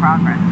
progress.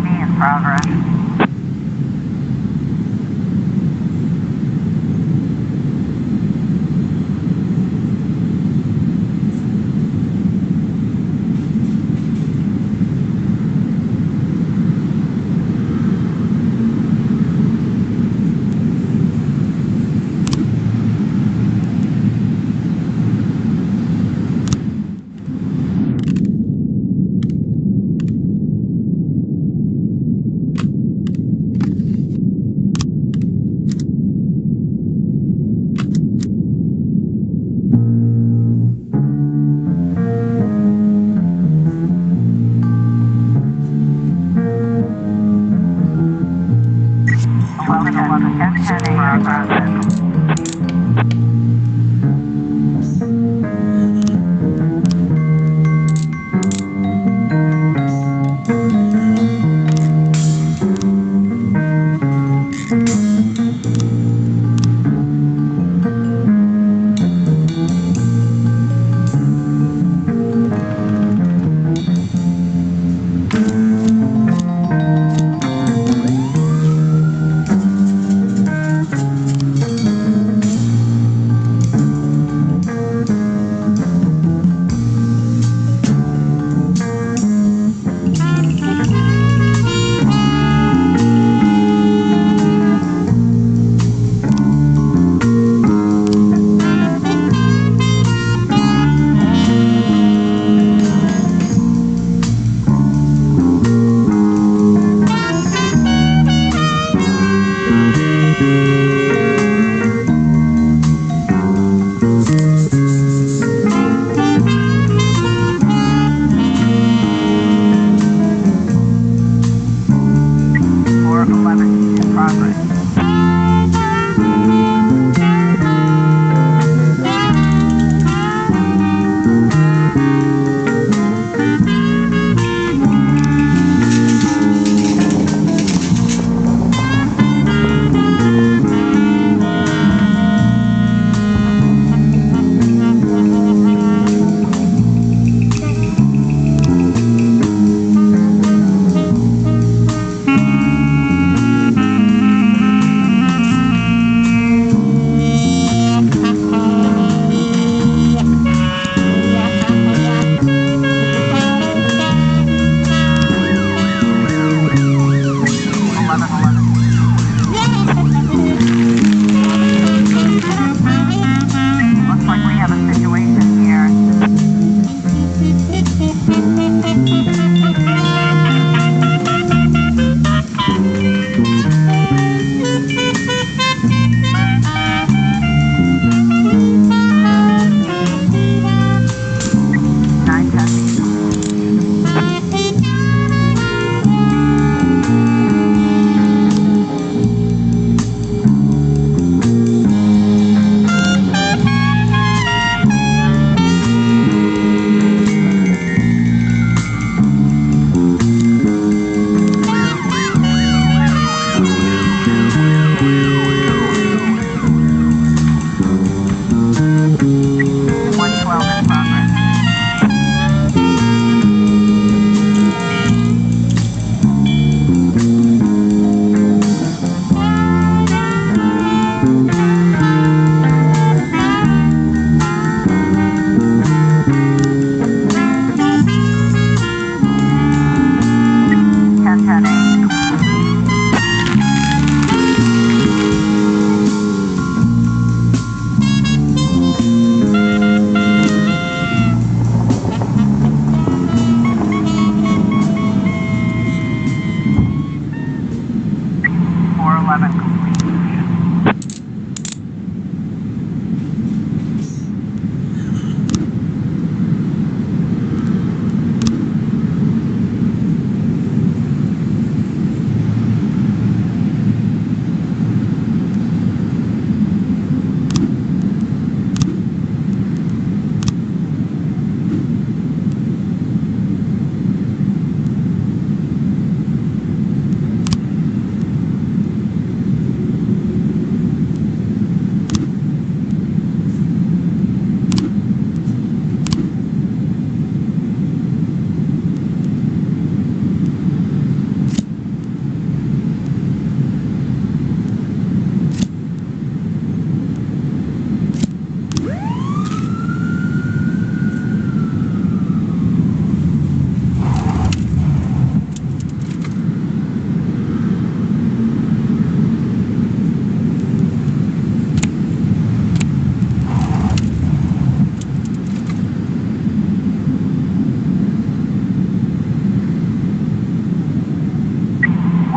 11B in progress.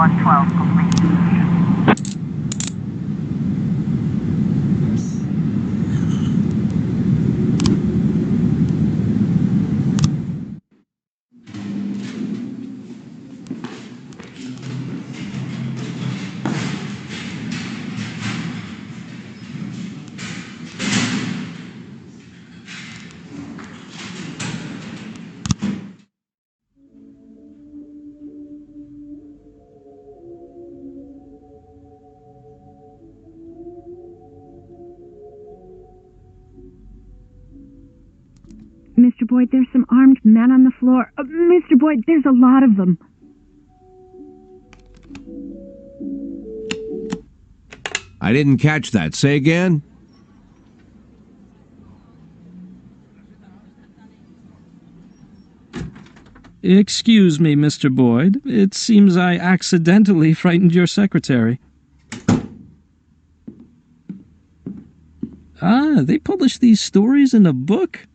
112 complete. Mr. Boyd, there's some armed men on the floor. Mr. Boyd, there's a lot of them. I didn't catch that. Say again? Excuse me, Mr. Boyd. It seems I accidentally frightened your secretary. Ah, they publish these stories in a book?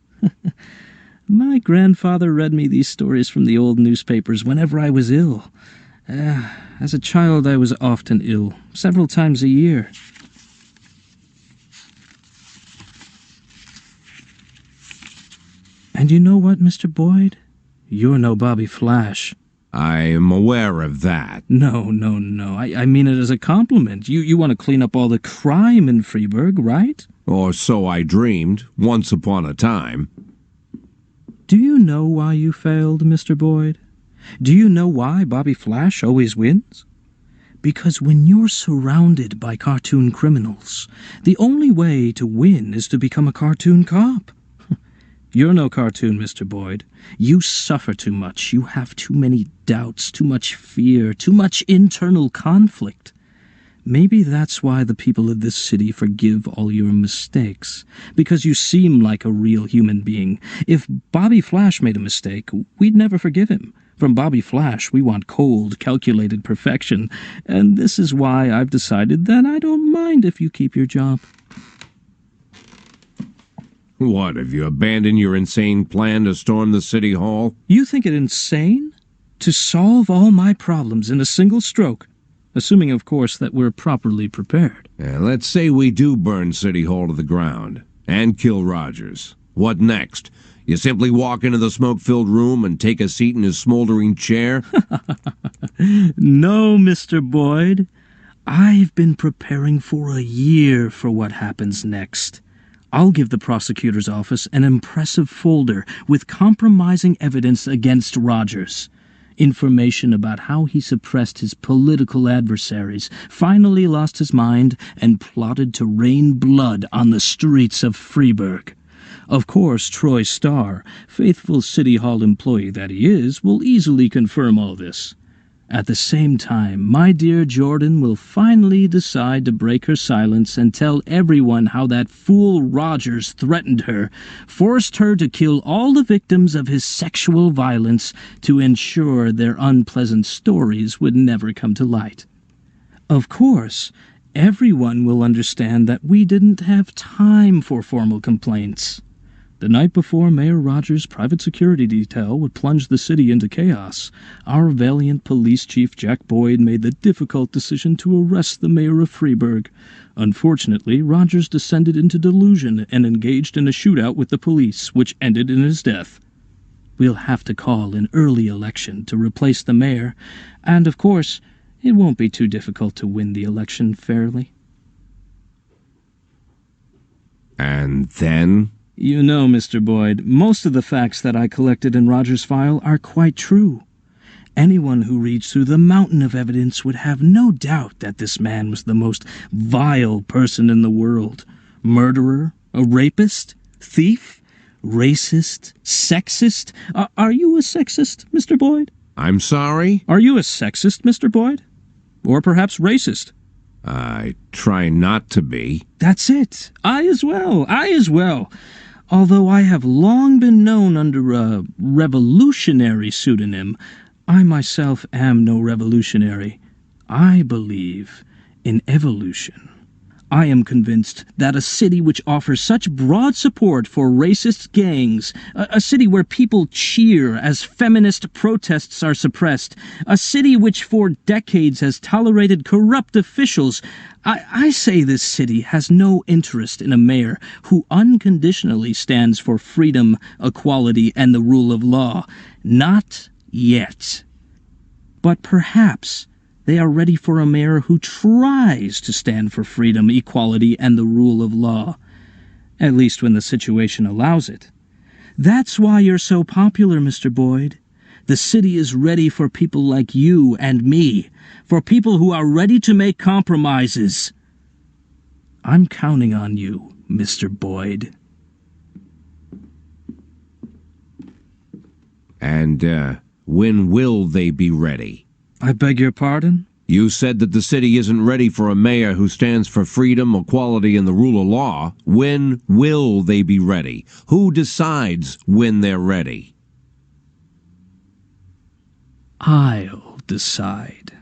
My grandfather read me these stories from the old newspapers whenever I was ill. As a child, I was often ill, several times a year. And you know what, Mr. Boyd? You're no Bobby Flash. I am aware of that. No. I mean it as a compliment. You want to clean up all the crime in Freeburg, right? Or so I dreamed, once upon a time. Do you know why you failed, Mr. Boyd? Do you know why Bobby Flash always wins? Because when you're surrounded by cartoon criminals, the only way to win is to become a cartoon cop. You're no cartoon, Mr. Boyd. You suffer too much. You have too many doubts, too much fear, too much internal conflict. Maybe that's why the people of this city forgive all your mistakes, because you seem like a real human being. If Bobby Flash made a mistake, we'd never forgive him. From Bobby Flash, we want cold, calculated perfection, and this is why I've decided that I don't mind if you keep your job. What, have you abandoned your insane plan to storm the city hall? You think it insane? To solve all my problems in a single stroke? Assuming, of course, that we're properly prepared. Let's say we do burn City Hall to the ground and kill Rogers. What next? You simply walk into the smoke-filled room and take a seat in his smoldering chair? No, Mr. Boyd. I've been preparing for a year for what happens next. I'll give the prosecutor's office an impressive folder with compromising evidence against Rogers. Information about how he suppressed his political adversaries, finally lost his mind, and plotted to rain blood on the streets of Freeburg. Of course, Troy Starr, faithful City Hall employee that he is, will easily confirm all this. At the same time, my dear Jordan will finally decide to break her silence and tell everyone how that fool Rogers threatened her, forced her to kill all the victims of his sexual violence to ensure their unpleasant stories would never come to light. Of course, everyone will understand that we didn't have time for formal complaints. The night before Mayor Rogers' private security detail would plunge the city into chaos, our valiant police chief Jack Boyd made the difficult decision to arrest the mayor of Freeburg. Unfortunately, Rogers descended into delusion and engaged in a shootout with the police, which ended in his death. We'll have to call an early election to replace the mayor, and of course, it won't be too difficult to win the election fairly. And then? You know, Mr. Boyd, most of the facts that I collected in Rogers' file are quite true. Anyone who reads through the mountain of evidence would have no doubt that this man was the most vile person in the world. Murderer, a rapist, thief, racist, sexist. Are you a sexist, Mr. Boyd? I'm sorry? Are you a sexist, Mr. Boyd? Or perhaps racist? I try not to be. That's it. I as well. Although I have long been known under a revolutionary pseudonym, I myself am no revolutionary. I believe in evolution. I am convinced that a city which offers such broad support for racist gangs, a city where people cheer as feminist protests are suppressed, a city which for decades has tolerated corrupt officials, I say this city has no interest in a mayor who unconditionally stands for freedom, equality, and the rule of law. Not yet. But perhaps they are ready for a mayor who tries to stand for freedom, equality, and the rule of law. At least when the situation allows it. That's why you're so popular, Mr. Boyd. The city is ready for people like you and me, for people who are ready to make compromises. I'm counting on you, Mr. Boyd. And, when will they be ready? I beg your pardon? You said that the city isn't ready for a mayor who stands for freedom, equality, and the rule of law. When will they be ready? Who decides when they're ready? I'll decide.